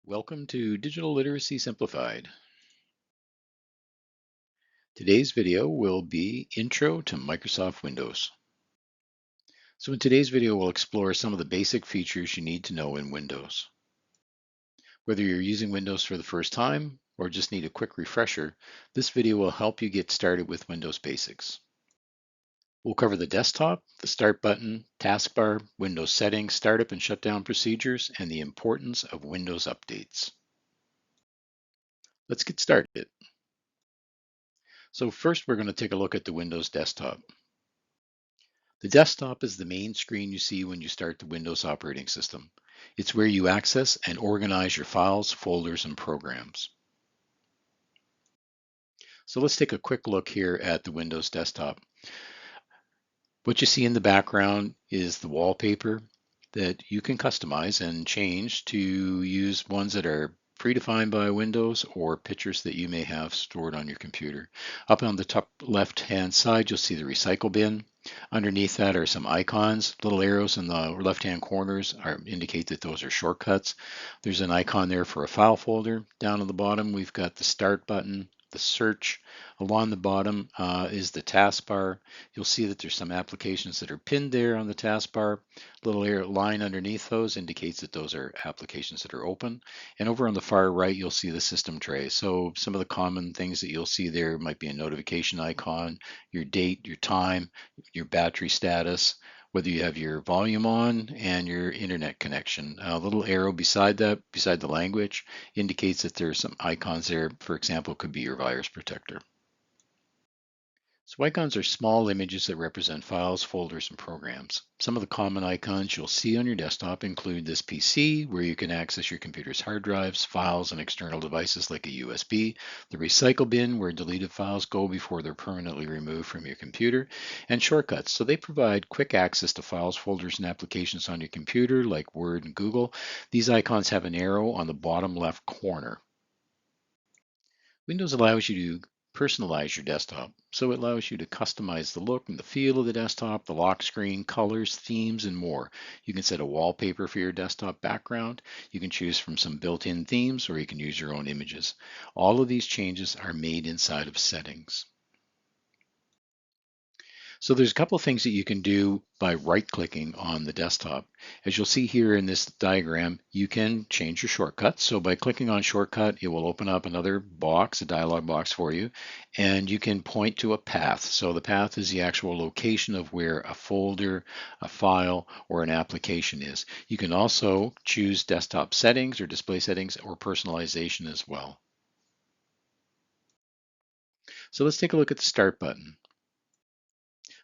Welcome to Digital Literacy Simplified. Today's video will be Intro to Microsoft Windows. So in today's video, we'll explore some of the basic features you need to know in Windows. Whether you're using Windows for the first time or just need a quick refresher, this video will help you get started with Windows basics. We'll cover the desktop, the Start button, Taskbar, Windows settings, startup and shutdown procedures, and the importance of Windows updates. Let's get started. So first, we're going to take a look at the Windows desktop. The desktop is the main screen you see when you start the Windows operating system. It's where you access and organize your files, folders, and programs. So let's take a quick look here at the Windows desktop. What you see in the background is the wallpaper that you can customize and change to use ones that are predefined by Windows or pictures that you may have stored on your computer. Up on the top left-hand side, you'll see the recycle bin. Underneath that are some icons. Little arrows in the left-hand corners indicate that those are shortcuts. There's an icon there for a file folder. Down at the bottom, we've got the Start button, the Search. Along the bottom is the taskbar. You'll see that there's some applications that are pinned there on the taskbar. Little line underneath those indicates that those are applications that are open. And over on the far right, you'll see the system tray. So some of the common things that you'll see there might be a notification icon, your date, your time, your battery status, whether you have your volume on and your internet connection. A little arrow beside that, beside the language, indicates that there's some icons there. For example, it could be your virus protector. So icons are small images that represent files, folders, and programs. Some of the common icons you'll see on your desktop include this PC, where you can access your computer's hard drives, files, and external devices like a USB, the recycle bin, where deleted files go before they're permanently removed from your computer, and shortcuts. So they provide quick access to files, folders, and applications on your computer like Word and Google. These icons have an arrow on the bottom left corner. Windows allows you to personalize your desktop. So it allows you to customize the look and the feel of the desktop, the lock screen, colors, themes, and more. You can set a wallpaper for your desktop background. You can choose from some built-in themes, or you can use your own images. All of these changes are made inside of settings. So there's a couple of things that you can do by right-clicking on the desktop. As you'll see here in this diagram, you can change your shortcuts. So by clicking on shortcut, it will open up another box, a dialog box for you, and you can point to a path. So the path is the actual location of where a folder, a file, or an application is. You can also choose desktop settings or display settings or personalization as well. So let's take a look at the Start button.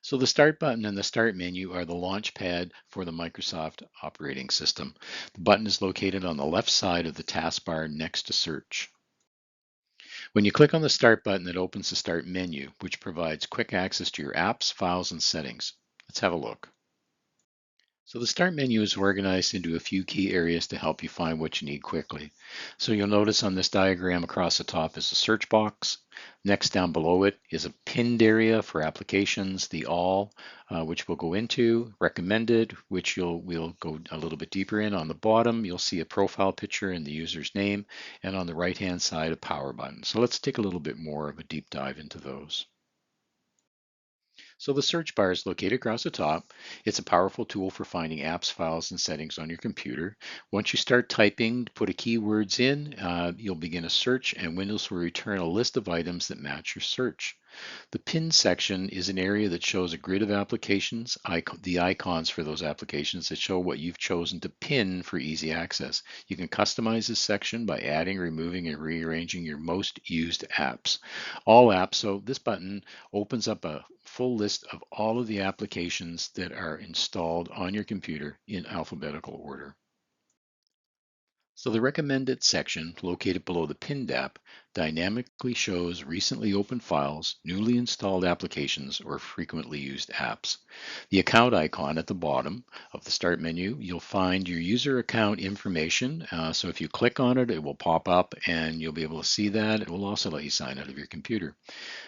So the Start button and the Start menu are the launch pad for the Microsoft operating system. The button is located on the left side of the taskbar next to Search. When you click on the Start button, it opens the Start menu, which provides quick access to your apps, files, and settings. Let's have a look. So the Start menu is organized into a few key areas to help you find what you need quickly. So you'll notice on this diagram across the top is the search box. Next down below it is a pinned area for applications, the all, which we'll go into, recommended, which we'll go a little bit deeper in. On the bottom, you'll see a profile picture and the user's name, and on the right-hand side, a power button. So let's take a little bit more of a deep dive into those. So the search bar is located across the top. It's a powerful tool for finding apps, files, and settings on your computer. Once you start typing, put a keywords in, you'll begin a search, and Windows will return a list of items that match your search. The pin section is an area that shows a grid of applications, the icons for those applications that show what you've chosen to pin for easy access. You can customize this section by adding, removing, and rearranging your most used apps. All apps, so this button opens up a full list of all of the applications that are installed on your computer in alphabetical order. So the recommended section, located below the pinned app, dynamically shows recently opened files, newly installed applications, or frequently used apps. The account icon at the bottom of the Start menu, you'll find your user account information. So if you click on it, it will pop up and you'll be able to see that. It will also let you sign out of your computer.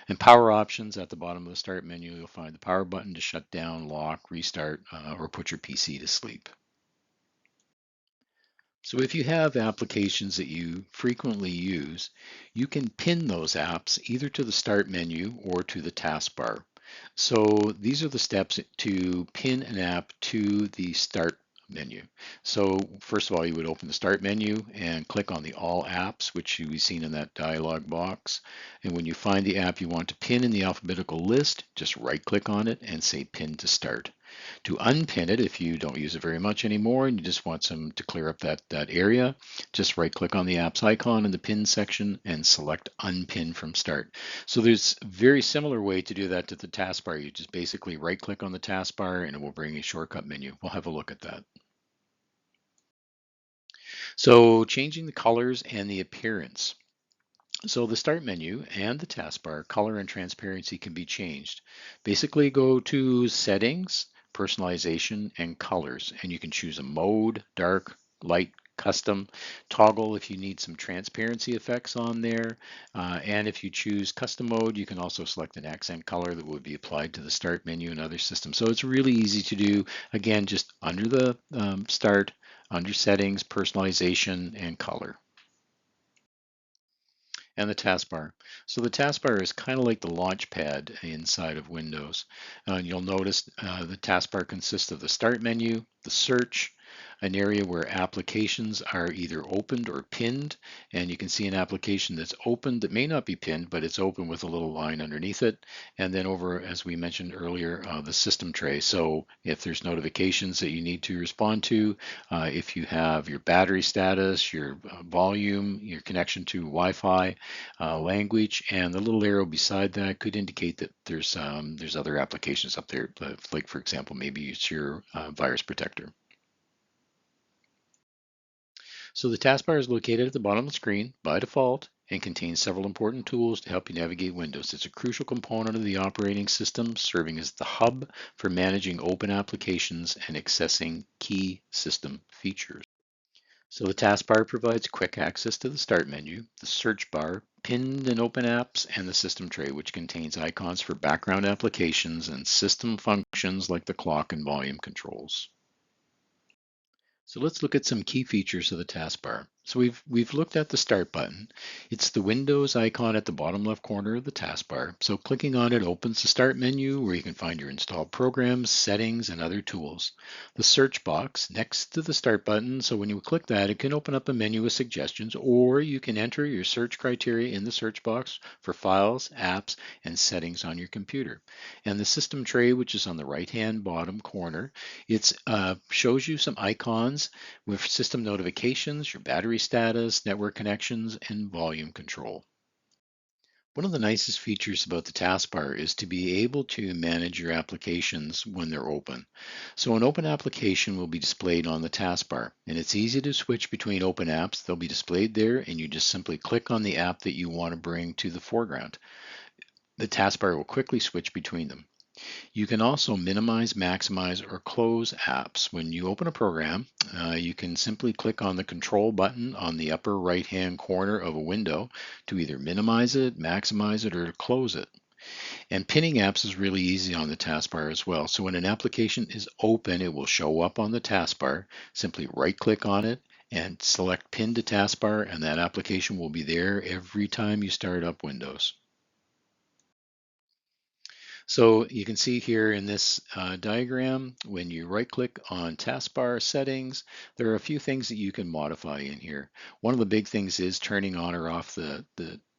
And power options at the bottom of the Start menu, you'll find the power button to shut down, lock, restart, or put your PC to sleep. So if you have applications that you frequently use, you can pin those apps either to the Start menu or to the taskbar. So these are the steps to pin an app to the Start menu. So first of all, you would open the Start menu and click on the All Apps, which you've seen in that dialog box. And when you find the app you want to pin in the alphabetical list, just right-click on it and say Pin to Start. To unpin it, if you don't use it very much anymore and you just want some to clear up that area, just right click on the apps icon in the pin section and select unpin from start. So there's a very similar way to do that to the taskbar. You just basically right click on the taskbar and it will bring a shortcut menu. We'll have a look at that. So changing the colors and the appearance. So the start menu and the taskbar color and transparency can be changed. Basically go to settings, personalization, and colors, and you can choose a mode, dark, light, custom, toggle if you need some transparency effects on there. And if you choose custom mode, you can also select an accent color that would be applied to the start menu and other systems. So it's really easy to do. Again, just under the start, under settings, personalization, and color. And the taskbar. So the taskbar is kind of like the launch pad inside of Windows. And you'll notice the taskbar consists of the start menu, the search, an area where applications are either opened or pinned. And you can see an application that's opened that may not be pinned, but it's open with a little line underneath it. And then over, as we mentioned earlier, the system tray. So if there's notifications that you need to respond to, if you have your battery status, your volume, your connection to Wi-Fi, language, and the little arrow beside that could indicate that there's other applications up there, like for example, maybe it's your virus protector. So the taskbar is located at the bottom of the screen by default and contains several important tools to help you navigate Windows. It's a crucial component of the operating system, serving as the hub for managing open applications and accessing key system features. So the taskbar provides quick access to the Start menu, the search bar, pinned and open apps, and the system tray, which contains icons for background applications and system functions like the clock and volume controls. So let's look at some key features of the taskbar. So we've looked at the Start button. It's the Windows icon at the bottom left corner of the taskbar. So clicking on it opens the Start menu where you can find your installed programs, settings, and other tools. The search box next to the Start button. So when you click that, it can open up a menu with suggestions, or you can enter your search criteria in the search box for files, apps, and settings on your computer. And the system tray, which is on the right-hand bottom corner, it shows you some icons with system notifications, your battery status, network connections, and volume control. One of the nicest features about the taskbar is to be able to manage your applications when they're open. So an open application will be displayed on the taskbar, and it's easy to switch between open apps. They'll be displayed there, and you just simply click on the app that you want to bring to the foreground. The taskbar will quickly switch between them. You can also minimize, maximize, or close apps. When you open a program, you can simply click on the control button on the upper right-hand corner of a window to either minimize it, maximize it, or to close it. And pinning apps is really easy on the taskbar as well. So when an application is open, it will show up on the taskbar. Simply right-click on it and select Pin to Taskbar, and that application will be there every time you start up Windows. So you can see here in this diagram, when you right click on taskbar settings, there are a few things that you can modify in here. One of the big things is turning on or off the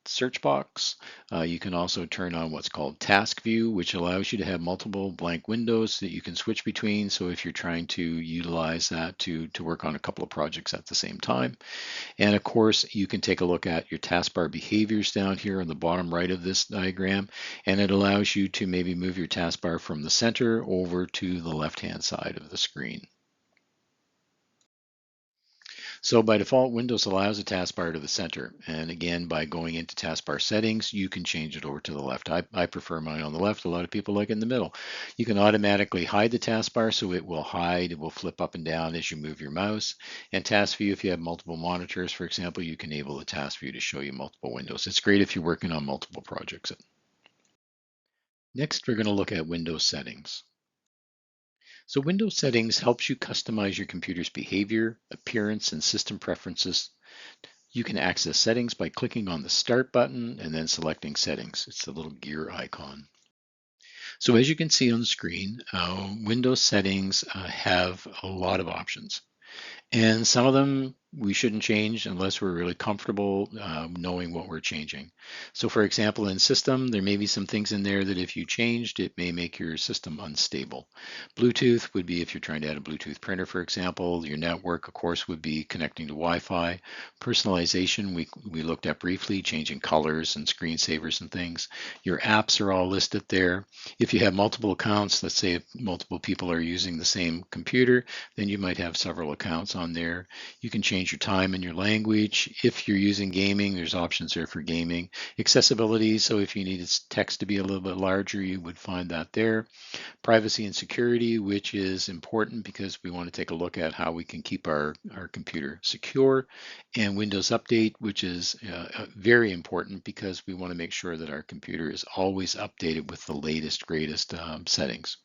search box. You can also turn on what's called task view, which allows you to have multiple blank windows that you can switch between. So if you're trying to utilize that to work on a couple of projects at the same time. And of course, you can take a look at your taskbar behaviors down here on the bottom right of this diagram, and it allows you to maybe move your taskbar from the center over to the left-hand side of the screen. So by default, Windows allows a taskbar to the center. And again, by going into taskbar settings, you can change it over to the left. I prefer mine on the left. A lot of people like it in the middle. You can automatically hide the taskbar, so it will hide. It will flip up and down as you move your mouse. And task view, if you have multiple monitors, for example, you can enable the task view to show you multiple windows. It's great if you're working on multiple projects. Next, we're going to look at Windows settings. So Windows settings helps you customize your computer's behavior, appearance, and system preferences. You can access settings by clicking on the Start button and then selecting Settings. It's the little gear icon. So as you can see on the screen, Windows settings have a lot of options. And some of them we shouldn't change unless we're really comfortable knowing what we're changing. So for example, in system, there may be some things in there that if you changed, it may make your system unstable. Bluetooth would be if you're trying to add a Bluetooth printer, for example. Your network, of course, would be connecting to Wi-Fi. Personalization, we looked at briefly, changing colors and screensavers and things. Your apps are all listed there. If you have multiple accounts, let's say if multiple people are using the same computer, then you might have several accounts on there. You can change your time and your language. If you're using gaming, there's options there for gaming. Accessibility, so if you needed text to be a little bit larger, you would find that there. Privacy and security, which is important because we want to take a look at how we can keep our computer secure. And Windows Update, which is very important because we want to make sure that our computer is always updated with the latest, greatest settings.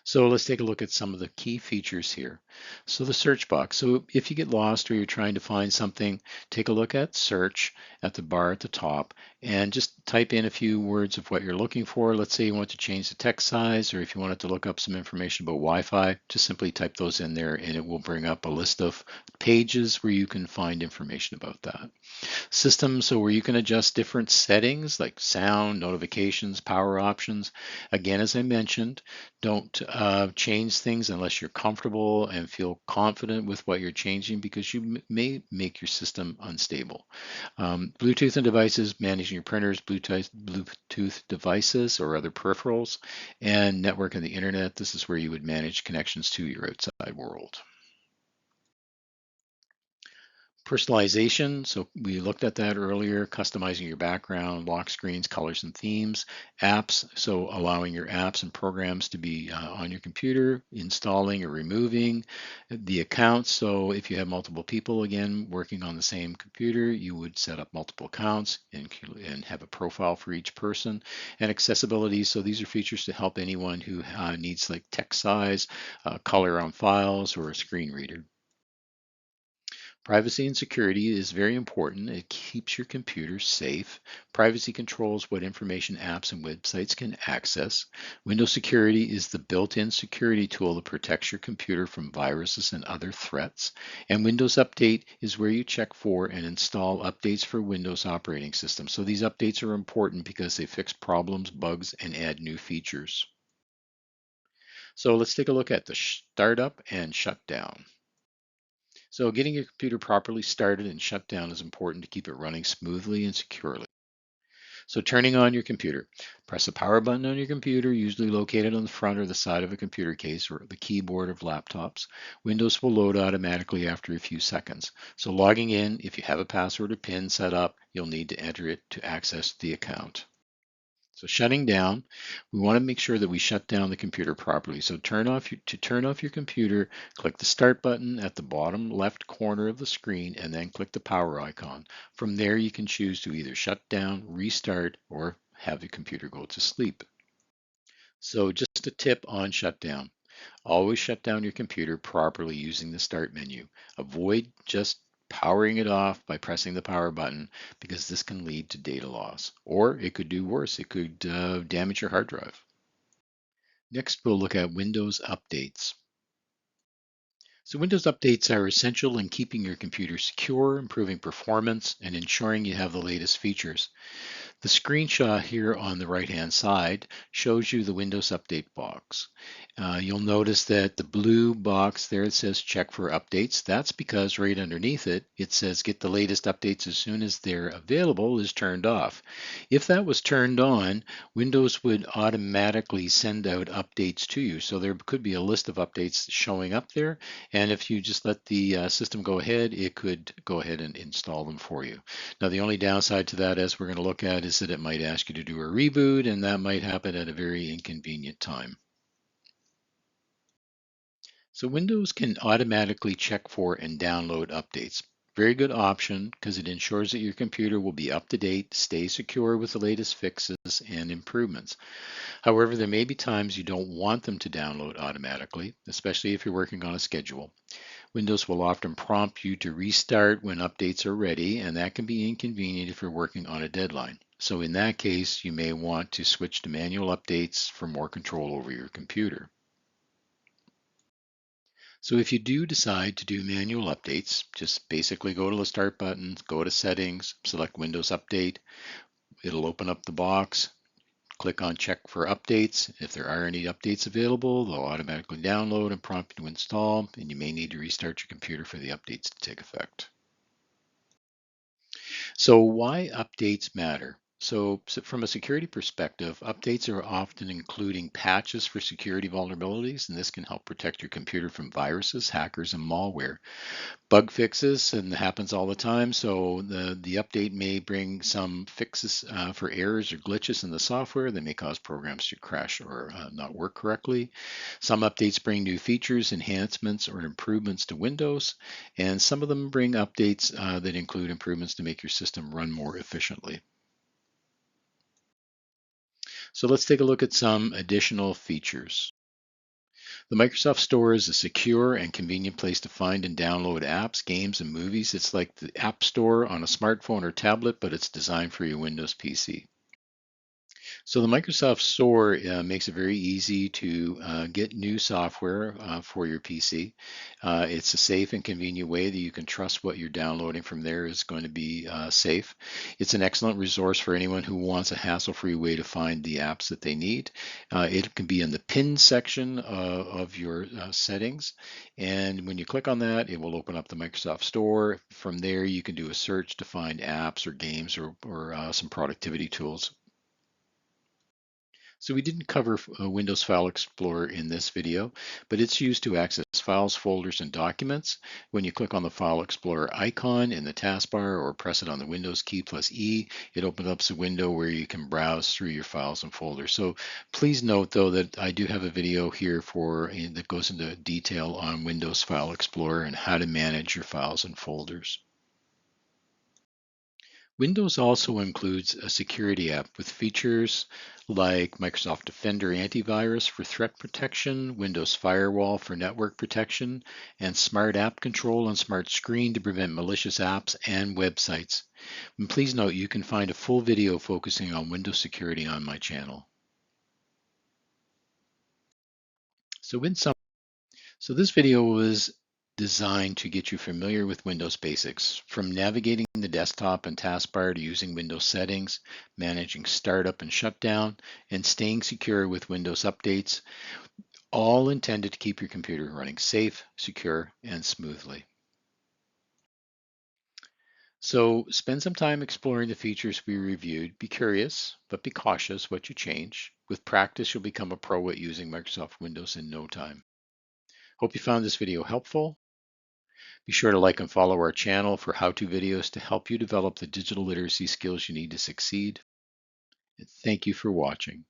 So let's take a look at some of the key features here. So the search box. So if you get lost or you're trying to find something, take a look at search at the bar at the top and just type in a few words of what you're looking for. Let's say you want to change the text size, or if you wanted to look up some information about Wi-Fi, just simply type those in there and it will bring up a list of pages where you can find information about that. System, so where you can adjust different settings like sound, notifications, power options. Again, as I mentioned, don't change things unless you're comfortable and feel confident with what you're changing because you may make your system unstable. Bluetooth and devices, managing your printers, Bluetooth devices or other peripherals, and network and the internet. This is where you would manage connections to your outside world. Personalization, so we looked at that earlier, customizing your background, lock screens, colors, and themes. Apps, so allowing your apps and programs to be on your computer, installing or removing. The accounts, so if you have multiple people, again, working on the same computer, you would set up multiple accounts and have a profile for each person. And accessibility, so these are features to help anyone who needs like text size, color on files, or a screen reader. Privacy and security is very important. It keeps your computer safe. Privacy controls what information apps and websites can access. Windows Security is the built-in security tool that protects your computer from viruses and other threats. And Windows Update is where you check for and install updates for Windows operating system. So these updates are important because they fix problems, bugs, and add new features. So let's take a look at the startup and shutdown. So getting your computer properly started and shut down is important to keep it running smoothly and securely. So turning on your computer, press the power button on your computer, usually located on the front or the side of a computer case or the keyboard of laptops. Windows will load automatically after a few seconds. So logging in, if you have a password or PIN set up, you'll need to enter it to access the account. So shutting down, we want to make sure that we shut down the computer properly. So to turn off your computer, click the start button at the bottom left corner of the screen and then click the power icon. From there, you can choose to either shut down, restart, or have the computer go to sleep. So just a tip on shutdown. Always shut down your computer properly using the start menu. Avoid just powering it off by pressing the power button because this can lead to data loss. Or it could do worse, it could damage your hard drive. Next, we'll look at Windows updates. So Windows updates are essential in keeping your computer secure, improving performance, and ensuring you have the latest features. The screenshot here on the right-hand side shows you the Windows Update box. You'll notice that the blue box there, it says check for updates. That's because right underneath it, it says get the latest updates as soon as they're available is turned off. If that was turned on, Windows would automatically send out updates to you. So there could be a list of updates showing up there. And if you just let the system go ahead, it could go ahead and install them for you. Now, the only downside to that, as we're going to look at, is that it might ask you to do a reboot, and that might happen at a very inconvenient time. So Windows can automatically check for and download updates. Very good option because it ensures that your computer will be up to date, stay secure with the latest fixes and improvements. However, there may be times you don't want them to download automatically, especially if you're working on a schedule. Windows will often prompt you to restart when updates are ready, and that can be inconvenient if you're working on a deadline. So in that case, you may want to switch to manual updates for more control over your computer. So if you do decide to do manual updates, just basically go to the Start button, go to Settings, select Windows Update. It'll open up the box. Click on Check for Updates. If there are any updates available, they'll automatically download and prompt you to install, and you may need to restart your computer for the updates to take effect. So why updates matter? So from a security perspective, updates are often including patches for security vulnerabilities, and this can help protect your computer from viruses, hackers, and malware. Bug fixes, and it happens all the time. So the update may bring some fixes for errors or glitches in the software that may cause programs to crash or not work correctly. Some updates bring new features, enhancements, or improvements to Windows, and some of them bring updates that include improvements to make your system run more efficiently. So let's take a look at some additional features. The Microsoft Store is a secure and convenient place to find and download apps, games, and movies. It's like the App Store on a smartphone or tablet, but it's designed for your Windows PC. So the Microsoft Store makes it very easy to get new software for your PC. It's a safe and convenient way that you can trust what you're downloading from there is going to be safe. It's an excellent resource for anyone who wants a hassle-free way to find the apps that they need. It can be in the Pin section of your settings, and when you click on that, it will open up the Microsoft Store. From there, you can do a search to find apps or games or some productivity tools. So we didn't cover Windows File Explorer in this video, but it's used to access files, folders, and documents. When you click on the File Explorer icon in the taskbar or press it on the Windows key plus E, it opens up a window where you can browse through your files and folders. So please note though that I do have a video here that goes into detail on Windows File Explorer and how to manage your files and folders. Windows also includes a security app with features like Microsoft Defender antivirus for threat protection, Windows Firewall for network protection, and Smart App Control and Smart Screen to prevent malicious apps and websites. And please note you can find a full video focusing on Windows security on my channel. So in summary, this video was designed to get you familiar with Windows basics, from navigating the desktop and taskbar to using Windows settings, managing startup and shutdown, and staying secure with Windows updates, all intended to keep your computer running safe, secure, and smoothly. So spend some time exploring the features we reviewed. Be curious, but be cautious what you change. With practice, you'll become a pro at using Microsoft Windows in no time. Hope you found this video helpful. Be sure to like and follow our channel for how-to videos to help you develop the digital literacy skills you need to succeed. And thank you for watching.